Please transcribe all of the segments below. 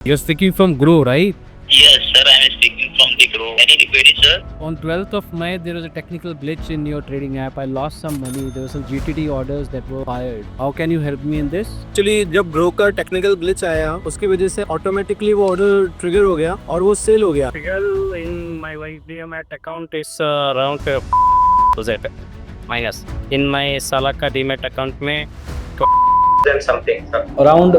You're speaking from Grow, right? Yes, sir, I am speaking from the Grow. Any query, sir? On 12th of May, there was a technical glitch in your trading app. I lost some money. There were some GTD orders that were fired. How can you help me in this? Actually जब grow का technical glitch आया उसकी वजह से automatically वो order trigger हो गया और वो सेल हो गया. Figure in my DMAT account is around Z minus. In my Salaka DMAT account में Then something, sir. around.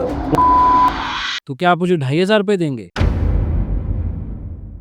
तो क्या आप मुझे 2,500 रुपए देंगे?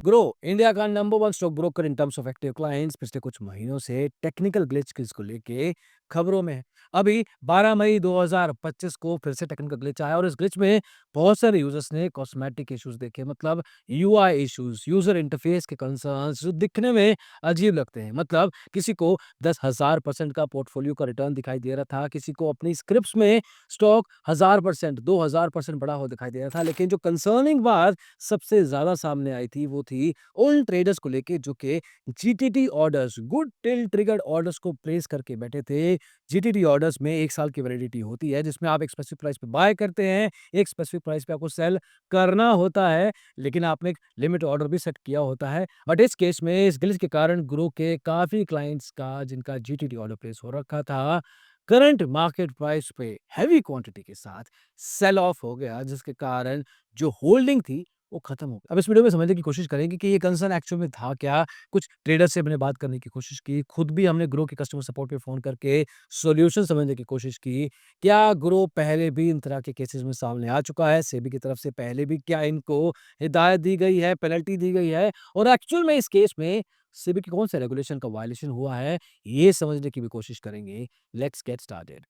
ग्रो इंडिया का number 1 stock broker in terms of active clients पिछले कुछ महीनों से टेक्निकल ग्लिच को लेके खबरों में है. अभी 12 मई 2025 को फिर से टेक्निकल ग्लिच आया और इस ग्लिच में बहुत सारे यूजर्स ने कॉस्मेटिक इश्यूज देखे, मतलब यूआई इश्यूज, यूजर इंटरफेस के कंसर्न्स जो दिखने में अजीब लगते हैं. मतलब किसी को 10,000% का पोर्टफोलियो का रिटर्न दिखाई दे रहा था, किसी को अपनी स्क्रिप्ट्स में स्टॉक 1000%, 2000% बढ़ा हुआ दिखाई दे रहा था. लेकिन जो कंसर्निंग बात सबसे ज्यादा सामने आई थी वो थी उन ट्रेडर्स को लेके जो कि GTT orders, good till triggered orders को प्लेस करके बैठे थे. जीटीटी ऑर्डर्स में 1 साल की वैलिडिटी होती है जिसमें आप एक स्पेसिफिक प्राइस पे बाय करते हैं, एक स्पेसिफिक प्राइस पे आपको सेल करना होता है, लेकिन आपने एक लिमिट ऑर्डर भी सेट किया होता है. बट इस केस में इस ग्लिच के कारण ग्रो के काफी क्लाइंट्स का जिनका जीटीटी ऑर्डर प्लेस हो रखा था, करंट मार्केट प्राइस पे हैवी क्वांटिटी के साथ सेल ऑफ हो गया, जिसके कारण जो होल्डिंग थी वो खत्म हो गया. अब इस वीडियो में समझने की कोशिश करेंगे कि ये कंसर्न एक्चुअल में था क्या. कुछ ट्रेडर से हमने बात करने की कोशिश की, खुद भी हमने ग्रो के कस्टमर सपोर्ट पे फोन करके सॉल्यूशन समझने की कोशिश की. क्या ग्रो पहले भी इन तरह के केसेस में सामने आ चुका है, सेबी की तरफ से पहले भी क्या इनको हिदायत दी गई है, पेनल्टी दी गई है, और एक्चुअल में इस केस में सेबी के कौन से रेगुलेशन का वायलेशन हुआ है, ये समझने की भी कोशिश करेंगे. Let's get started.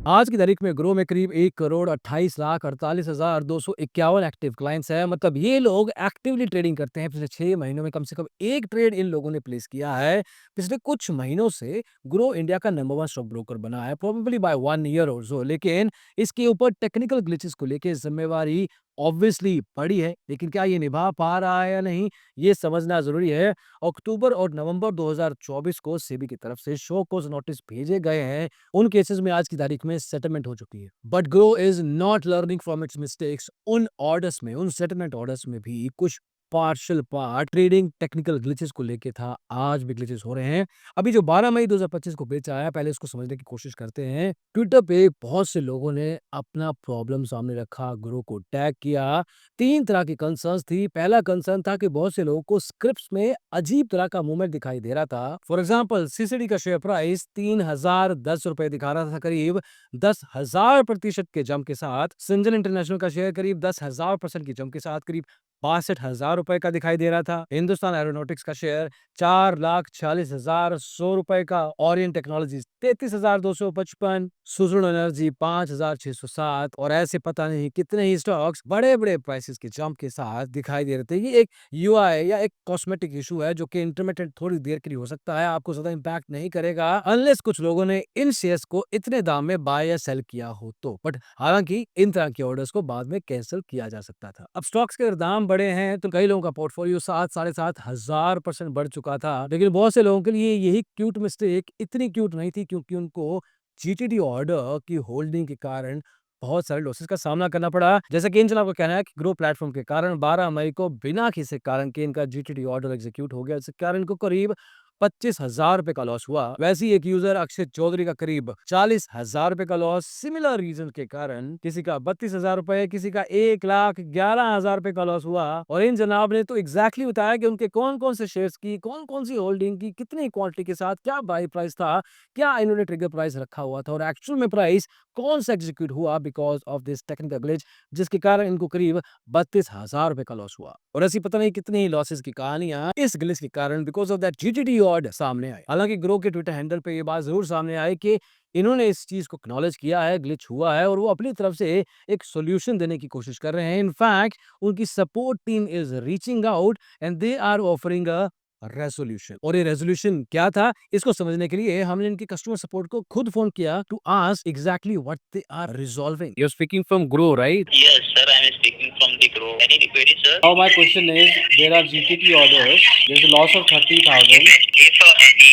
आज की तारीख में ग्रो में करीब 1,28,48,251 एक्टिव क्लाइंट्स हैं. मतलब ये लोग एक्टिवली ट्रेडिंग करते हैं. पिछले 6 महीनों में कम से कम एक ट्रेड इन लोगों ने प्लेस किया है. पिछले कुछ महीनों से ग्रो इंडिया का नंबर 1 स्टॉक ब्रोकर बना है, प्रोबेबली बाय 1 ईयर और सो. लेकिन इसके ऊपर टेक्निकल ग्लिचेस को लेकर जिम्मेवारी ऑब्वियसली पड़ी है, लेकिन क्या ये निभा पा रहा है या नहीं, ये समझना जरूरी है. अक्टूबर और नवंबर 2024 को सेबी की तरफ से शो कॉज नोटिस भेजे गए हैं. उन केसेस में आज की तारीख में सेटलमेंट हो चुकी है. But grow is not learning from its mistakes. उन ऑर्डर्स में, उन सेटलमेंट ऑर्डर्स में भी कुछ partial part trading technical glitches को लेके था. आज भी ग्लिचेस हो रहे हैं. अभी जो 12 मई 2025 को बेचा है, पहले इसको समझने की कोशिश करते हैं. ट्विटर पे बहुत से लोगों ने अपना प्रॉब्लम सामने रखा, ग्रो को टैग किया. 3 तरह की कंसर्न्स थी. पहला कंसर्न था कि बहुत से लोगों को स्क्रिप्ट्स में अजीब तरह का मूवमेंट दिखाई दे रहा था. फॉर एग्जांपल सीसीडी का शेयर प्राइस 3,010 रुपए दिखा रहा था, करीब 10,000% के जंप के साथ. सिंजन इंटरनेशनल का शेयर करीब 10,000% की जंप के साथ करीब 62,000 रुपए का दिखाई दे रहा था. हिंदुस्तान एरोनॉटिक्स का शेयर 4,40,100 रुपए का. ओरियन टेक्नोलॉजीज 33,255, सुजुन एनर्जी 5,607, और ऐसे पता नहीं कितने ही स्टॉक्स बड़े बड़े प्राइसेस के जंप के साथ दिखाई दे रहे थे. ये एक यूआई या एक कॉस्मेटिक इशू है जो कि इंटरमिटेंट थोड़ी देर के लिए हो सकता है, आपको ज्यादा इंपैक्ट नहीं करेगा अनलेस कुछ लोगों ने इन शेयर्स को इतने दाम में बाय या सेल किया हो तो. बट हालांकि इन तरह के ऑर्डर्स को बाद में कैंसिल किया जा सकता था. अब स्टॉक्स के अगर दाम बड़े हैं तो कई लोगों का पोर्टफोलियो 7,500% बढ़ चुका था. लेकिन बहुत से लोगों के लिए यही क्यूट मिस्टेक इतनी क्यूट नहीं थी, क्योंकि उनको जीटीडी ऑर्डर की होल्डिंग के कारण बहुत सारे लॉसेस का सामना करना पड़ा. जैसा कि इन जनाब का कहना है कि ग्रो प्लेटफॉर्म के कारण 12 मई को बिना किसी कारण के इनका जीटीडी ऑर्डर एग्जीक्यूट हो गया, जिसके कारण इनको करीब 25,000 रुपए का लॉस हुआ. वैसे ही एक यूजर अक्षय चौधरी का करीब 40,000 रुपए का लॉस सिमिलर रीजन के कारण. किसी का 32,000 रुपए, किसी का 1,11,000 रुपए का लॉस हुआ. और इन जनाब ने तो एग्जैक्टली बताया कि उनके कौन कौन से शेयर्स की, कौन कौन सी होल्डिंग की, कितनी क्वांटिटी के साथ क्या बाई प्राइस था, क्या इन्होंने ट्रिगर प्राइस रखा हुआ था, और एक्चुअल में प्राइस कौन सा एग्जीक्यूट हुआ because of this technical glitch, जिसके कारण इनको करीब 32,000 रुपए का लॉस हुआ. और ऐसी पता नहीं कितनी ही लॉसेस की कहानियां इस ग्लिच के कारण because of that GTD order सामने आई. हालांकि ग्रो के ट्विटर हैंडल पे ये बात जरूर सामने आई कि इन्होंने इस चीज को एक्नॉलेज किया है, ग्लिच हुआ है, और वो अपनी तरफ से एक सॉल्यूशन देने की कोशिश कर रहे हैं. इनफैक्ट उनकी support team is reaching out and they are offering a resolution. और ये रेजोल्यूशन क्या था, इसको समझने के लिए हमने इनके कस्टमर सपोर्ट को खुद फोन किया to ask exactly what they are resolving. You're speaking from Grow, right? Yes, sir, I am speaking from the Grow. Any query, sir? Now my question is, there are GTT orders, there's a loss of 30,000. If any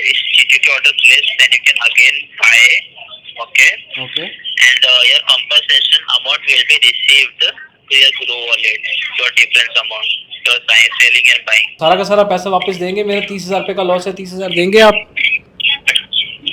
is GTT order placed, then you can again buy. Okay. Okay. And your compensation amount will be received to your Grow wallet. Your difference amount. Your selling and buying. सारा का सारा पैसा वापस देंगे? मेरा 30,000 रुपए का loss है, 30,000 देंगे आप?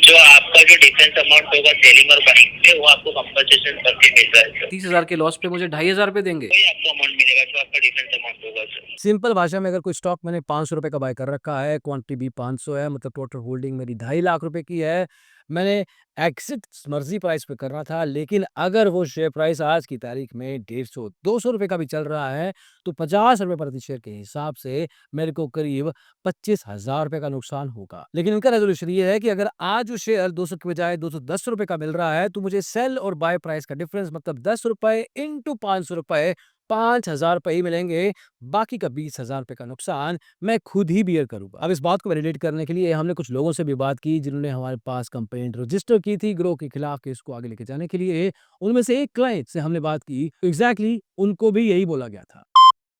जो आपका जो डिफरेंस अमाउंट होगा सेलिंग और बाइंग में, वो आपको कंपनसेशन करके मिल रहा है सर। 30,000 के लॉस पे मुझे 2,500 रुपए देंगे? वही आपको अमाउंट मिलेगा जो आपका डिफरेंस अमाउंट होगा सर। सिंपल भाषा में अगर कोई स्टॉक मैंने 500 रुपए का बाय कर रखा है, क्वांटिटी भी 500 है, मतलब टोटल होल्डिंग मेरी 2.5 लाख रुपए की है। मैंने एग्जिट मर्जी प्राइस पे करना था, लेकिन अगर वो शेयर प्राइस आज की तारीख में 150 200 रुपए का भी चल रहा है, तो 50 रुपए प्रति शेयर के हिसाब से मेरे को करीब 25,000 रुपए का नुकसान होगा। लेकिन इनका रेजोल्यूशन ये है कि अगर आज वो शेयर 200 के बजाय 210 रुपए का मिल रहा है, तो मुझे सेल और बाय प्राइस का डिफरेंस मतलब 10 रुपए इंटू 500 रुपए, 5,000 रुपए ही मिलेंगे। बाकी का 20,000 रुपए का नुकसान मैं खुद ही बियर करूंगा। अब इस बात को वैलिडेट करने के लिए हमने कुछ लोगों से भी बात की, जिन्होंने हमारे पास कंप्लेंट रजिस्टर की थी ग्रो के खिलाफ केस को आगे लेके जाने के लिए। उनमें से एक क्लाइंट से हमने बात की, तो एग्जैक्टली उनको भी यही बोला गया था।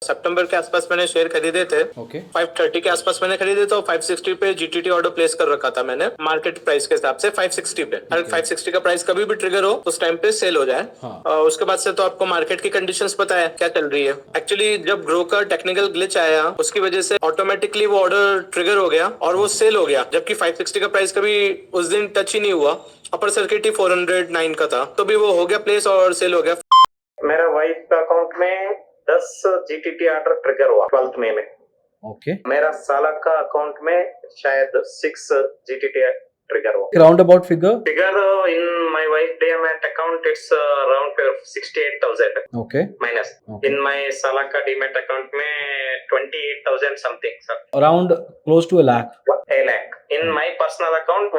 सितंबर के आसपास मैंने शेयर खरीदे थे। ओके। 530 के आसपास मैंने खरीदे तो 560 पे जीटीटी ऑर्डर प्लेस कर रखा था मैंने मार्केट प्राइस के हिसाब से 560 पे। अगर 560 का प्राइस कभी भी ट्रिगर हो उस टाइम पे सेल हो जाए। हाँ। उसके बाद से तो आपको मार्केट की कंडीशंस पता है क्या चल रही है। एक्चुअली जब ग्रो का टेक्निकल ग्लिच आया उसकी वजह से ऑटोमेटिकली वो ऑर्डर ट्रिगर हो गया और वो सेल हो गया, जबकि 560 का प्राइस कभी उस दिन टच ही नहीं हुआ। अपर सर्किट ही 409 का था, तो भी वो हो गया प्लेस और सेल हो गया। मेरा वाइफ का अकाउंट में 10 जीटीटी ऑर्डर ट्रिगर हुआ 12 मई में। ओके। मेरा साला का अकाउंट में शायद 6 जीटीटी ट्रिगर हुआ। Round about figure in my wife demat account it's around 68,000 okay minus. In my साला का डीमैट अकाउंट में 28,000 something sir, around close to a lakh। a lakh. In my personal account,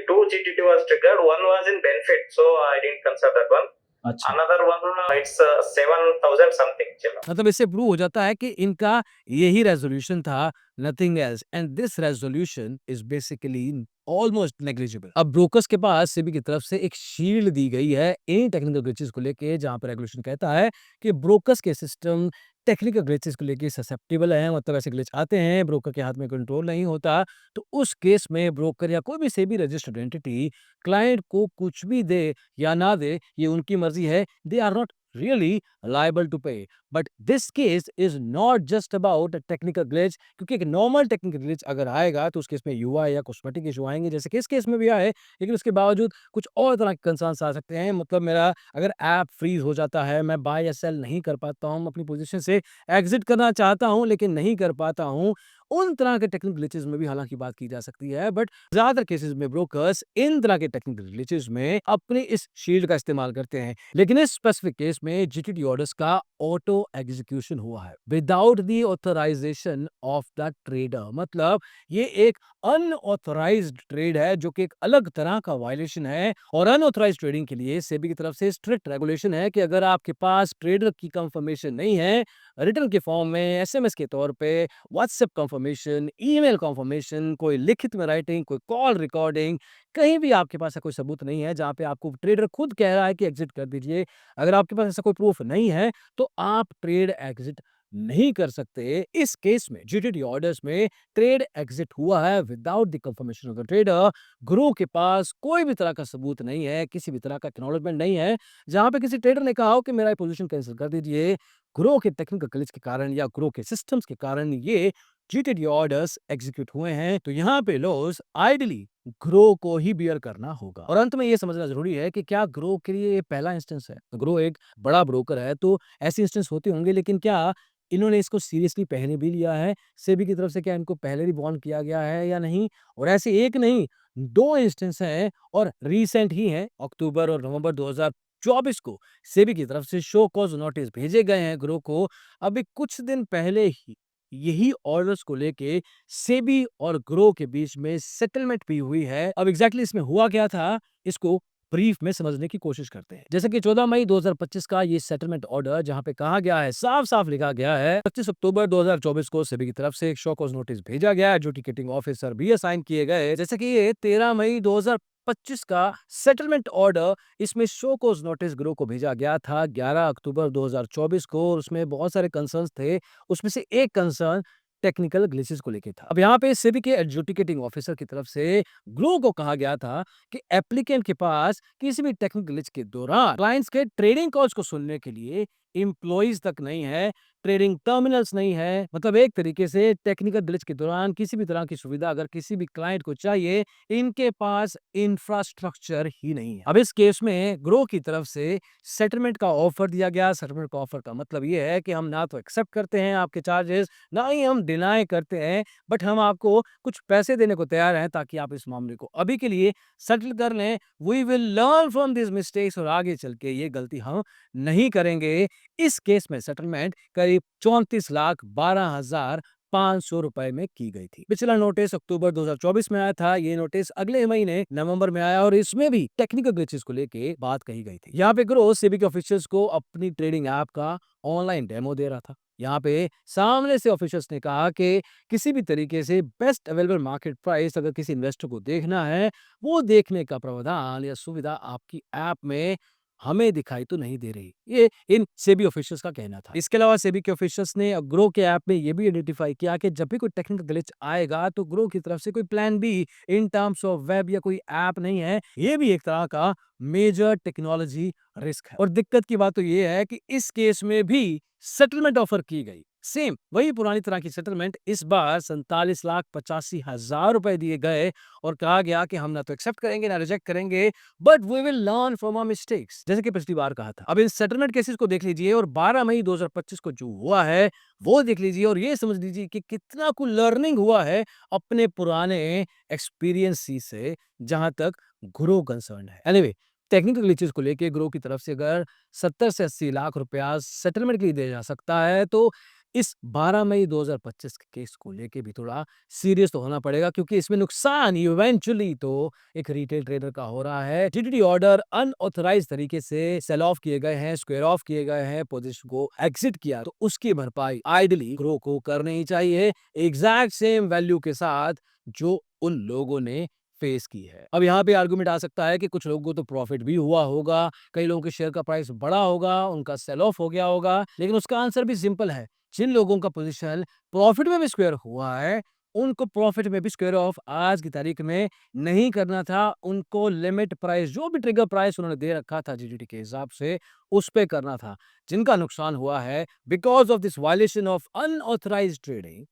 two GTT was triggered. One was in benefit, so I didn't consider that one. अच्छा। Another one, it's 7,000 something. चलो। मतलब इससे prove हो जाता है कि इनका यही रेजोल्यूशन था, nothing else, and this resolution is basically almost negligible. अब ब्रोकर्स के पास सेबी की तरफ से एक शील्ड दी गई है इन टेक्निकल ग्लिचेस को लेके, जहां पर रेगुलेशन कहता है कि ब्रोकर्स के सिस्टम टेक्निकल ग्लिचेस को लेके ससेप्टेबल है, मतलब ऐसे ग्लिच आते हैं, ब्रोकर के हाथ में कंट्रोल नहीं होता, तो उस केस में ब्रोकर या कोई भी सेबी रजिस्टर्ड एंटिटी क्लाइंट को कुछ भी दे या ना दे, ये उनकी मर्जी है। They are not really liable to pay, but this case is not just about a technical glitch, क्योंकि एक नॉर्मल टेक्निकल ग्लिच अगर आएगा तो उस केस में यूआई या कॉस्मेटिक इशू आएंगे, जैसे कि इस केस में भी आए, लेकिन उसके बावजूद कुछ और तरह के कंसर्न्स आ सकते हैं। मतलब मेरा अगर ऐप फ्रीज हो जाता है, मैं बाय या सेल नहीं कर पाता हूँ, अपनी पोजीशन से एग्जिट करना चाहता हूँ लेकिन नहीं कर पाता हूँ, उन तरह के टेक्निकल ग्लिचेस में भी हालांकि बात की जा सकती है, बट ज्यादातर केसेस में ब्रोकर्स इन तरह के टेक्निकल ग्लिचेस में अपने इस शील्ड का इस्तेमाल करते हैं। लेकिन इस स्पेसिफिक केस में जीटीटी ऑर्डर्स का ऑटो एग्जीक्यूशन हुआ है without the authorisation of the trader. मतलब ये एक अनऑथराइज्ड ट्रेड है, जो कि एक अलग तरह का वायलेशन है, और अनऑथराइज्ड ट्रेडिंग के लिए सेबी की तरफ से स्ट्रिक्ट रेगुलेशन है कि अगर आपके पास ट्रेडर की कंफर्मेशन नहीं है रिटर्न के फॉर्म में, एसएमएस के तौर पे, व्हाट्सएप कंफर्मेशन, ईमेल कंफर्मेशन, कोई लिखित में राइटिंग, कोई कॉल रिकॉर्डिंग, कहीं भी आपके पास ऐसा कोई सबूत नहीं है जहां पे आपको ट्रेडर खुद कह रहा है कि एग्जिट कर दीजिए, अगर आपके पास ऐसा कोई प्रूफ नहीं है तो आप ट्रेड एग्जिट नहीं कर सकते। इस केस में जीटीटी ऑर्डर्स में ट्रेड एग्जिट हुआ है without the confirmation of the trader. गुरु के पास कोई भी तरह का सबूत नहीं है, किसी भी तरह का एक्नॉलेजमेंट नहीं है जहां पे किसी ट्रेडर ने कहा हो कि मेरा पोजीशन कैंसिल कर दीजिए। ग्रो के टेक्निकल ग्लिच के कारण या ग्रो के सिस्टम्स के कारण ये जीटीडी ऑर्डर्स एग्जीक्यूट हुए हैं, तो यहाँ पे लॉस आइडली ग्रो को ही बियर करना होगा। और अंत में ये समझना जरूरी है कि क्या ग्रो के लिए ये पहला इंस्टेंस है? ग्रो एक बड़ा ब्रोकर है, तो ऐसे इंस्टेंस होते होंगे, लेकिन क्या इन्होंने इसको सीरियसली पहले भी लिया है? सेबी की तरफ से क्या इनको पहले भी वार्न किया गया है या नहीं? और ऐसे एक नहीं 2 इंस्टेंस हैं और रीसेंट ही हैं। अक्टूबर और नवंबर 2024 को सेबी की तरफ से शो कॉज नोटिस भेजे गए हैं ग्रो को। अभी कुछ दिन पहले ही यही ऑर्डर्स को लेके सेबी और ग्रो के बीच में सेटलमेंट भी हुई है। अब एग्जैक्टली इसमें हुआ क्या था, इसको ब्रीफ में समझने की कोशिश करते हैं। जैसे कि 14 मई 2025 का ये सेटलमेंट ऑर्डर, जहां पे कहा गया है, साफ साफ लिखा गया है, 25 अक्टूबर 2024 को सेबी की तरफ से एक शो कॉज नोटिस भेजा गया है, जो टिकटिंग ऑफिसर भी असाइन किए गए। जैसे कि ये 13 मई 2025 का सेटलमेंट ऑर्डर, इसमें शो कॉज नोटिस ग्रो को भेजा गया था 11 अक्टूबर 2024 को, और उसमें बहुत सारे कंसर्न्स थे। उसमें से एक कंसर्न टेक्निकल ग्लिचेस को लेके था। अब यहाँ पे सेबी के एडजुडिकेटिंग ऑफिसर की तरफ से ग्रो को कहा गया था कि एप्लीकेंट के पास किसी भी टेक्निकल ग्लिच के दौरान क्लाइंट्स के ट्रेडिंग कॉल्स को सुनने के लिए एम्प्लॉइज तक नहीं है, ट्रेडिंग टर्मिनल्स नहीं है। मतलब एक तरीके से टेक्निकल ग्लिच के दौरान किसी भी तरह की सुविधा अगर किसी भी क्लाइंट को चाहिए, इनके पास इंफ्रास्ट्रक्चर ही नहीं है। अब इस केस में ग्रो की तरफ से सेटलमेंट का ऑफर दिया गया। सेटलमेंट का ऑफर का मतलब ये है कि हम ना तो एक्सेप्ट करते हैं आपके चार्जेस, ना ही हम डिनाई करते हैं, बट हम आपको कुछ पैसे देने को तैयार हैं ताकि आप इस मामले को अभी के लिए सेटल कर लें। We will learn from this mistakes और आगे चल के ये गलती हम नहीं करेंगे। इस केस में सेटलमेंट करीब 34,12,500 रुपए में की गई थी। पिछला नोटिस अक्टूबर 2024 में आया था। ये नोटिस अगले महीने नवंबर में आया और इसमें भी टेक्निकल ग्लिचेस को लेके बात कही गई थी। यहाँ पे ग्रो सेबी के ऑफिशियल्स को अपनी ट्रेडिंग ऐप का ऑनलाइन डेमो दे रहा था। यहाँ पे सामने से ऑफिशियल्स ने कहा कि किसी भी तरीके से बेस्ट अवेलेबल मार्केट प्राइस अगर किसी इन्वेस्टर को देखना है, वो देखने का प्रावधान या सुविधा आपकी ऐप में हमें दिखाई तो नहीं दे रही। ये इन सेबी ऑफिशियल्स का कहना था। इसके अलावा सेबी के ऑफिशियल्स ने ग्रो के ऐप में ये भी आइडेंटिफाई किया कि जब भी कोई टेक्निकल ग्लिच आएगा तो ग्रो की तरफ से कोई plan be in terms of web या कोई ऐप नहीं है। ये भी एक तरह का मेजर टेक्नोलॉजी रिस्क है। और दिक्कत की बात तो ये है कि इस केस में भी सेटलमेंट ऑफर की गई, सेम वही पुरानी तरह की सेटलमेंट। इस बार 47,85,000 रुपए दिए गए और कहा गया कि हम ना तो एक्सेप्ट करेंगे ना रिजेक्ट करेंगे, but we will learn from our mistakes, जैसे कि पिछली बार कहा था। अब इन सेटलमेंट केसेस को देख लीजिए और 12 मई 2025 को जो हुआ है वो देख लीजिए और ये समझ लीजिए कि कितना कुछ लर्निंग हुआ है अपने पुराने एक्सपीरियंस से, जहां तक ग्रो कंसर्न है। एनीवे, टेक्निकल ग्लिचेस को लेके ग्रो की तरफ से अगर 70 से 80 लाख रुपया सेटलमेंट के लिए दिया जा सकता है तो इस 12 मई 2025 के केस को लेके भी थोड़ा सीरियस तो होना पड़ेगा, क्योंकि इसमें नुकसान इवेंचुअली तो एक रिटेल ट्रेडर का हो रहा है। टीटीडी ऑर्डर अनऑथराइज तरीके से सेल ऑफ किए गए हैं, स्क्वायर ऑफ किए गए हैं, पोजीशन को एग्जिट किया, तो उसकी भरपाई आइडली ग्रो को करनी ही चाहिए एग्जैक्ट सेम वैल्यू के साथ जो उन लोगों ने फेस की है। अब यहाँ पे आर्गुमेंट आ सकता है कि कुछ लोगों को तो प्रॉफिट भी हुआ होगा, कई लोगों के शेयर का प्राइस बढ़ा होगा, उनका सेल ऑफ हो गया होगा, लेकिन उसका आंसर भी सिंपल है। जिन लोगों का पोजीशन प्रॉफिट में भी स्क्वायर हुआ है, उनको प्रॉफिट में भी स्क्वायर ऑफ आज की तारीख में नहीं करना था। उनको लिमिट प्राइस, जो भी ट्रिगर प्राइस उन्होंने दे रखा था जीडीटी के हिसाब से, उस पे करना था। जिनका नुकसान हुआ है because of this violation of unauthorised trading,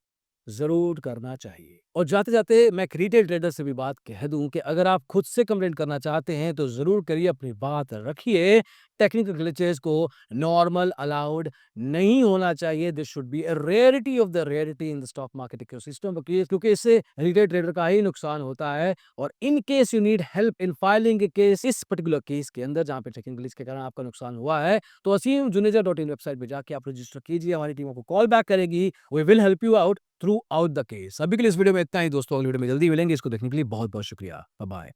जरूर करना चाहिए। और जाते जाते मैं एक रिटेल ट्रेडर से भी बात कह दूं कि अगर आप खुद से कंप्लेंट करना चाहते हैं तो जरूर करिए, अपनी बात रखिए। टेक्निकल ग्लिचेस को नॉर्मल अलाउड नहीं होना चाहिए। This should be a rarity of the rarity in the stock market ecosystem, क्योंकि इससे रिटेल ट्रेडर का ही नुकसान होता है। और in case you need help in filing A case, इस पर्टिकुलर केस के अंदर जहां पे टेक्निकल ग्लिच के कारण आपका नुकसान हुआ है, तो asimjuneja.in वेबसाइट पे जाके आप रजिस्टर कीजिए। हमारी टीम आपको कॉल बैक करेगी। We will help you out throughout the case. अभी के लिए इस वीडियो में इतना ही दोस्तों, अगली वीडियो में जल्दी मिलेंगे। इसको देखने के लिए बहुत बहुत शुक्रिया। Bye bye.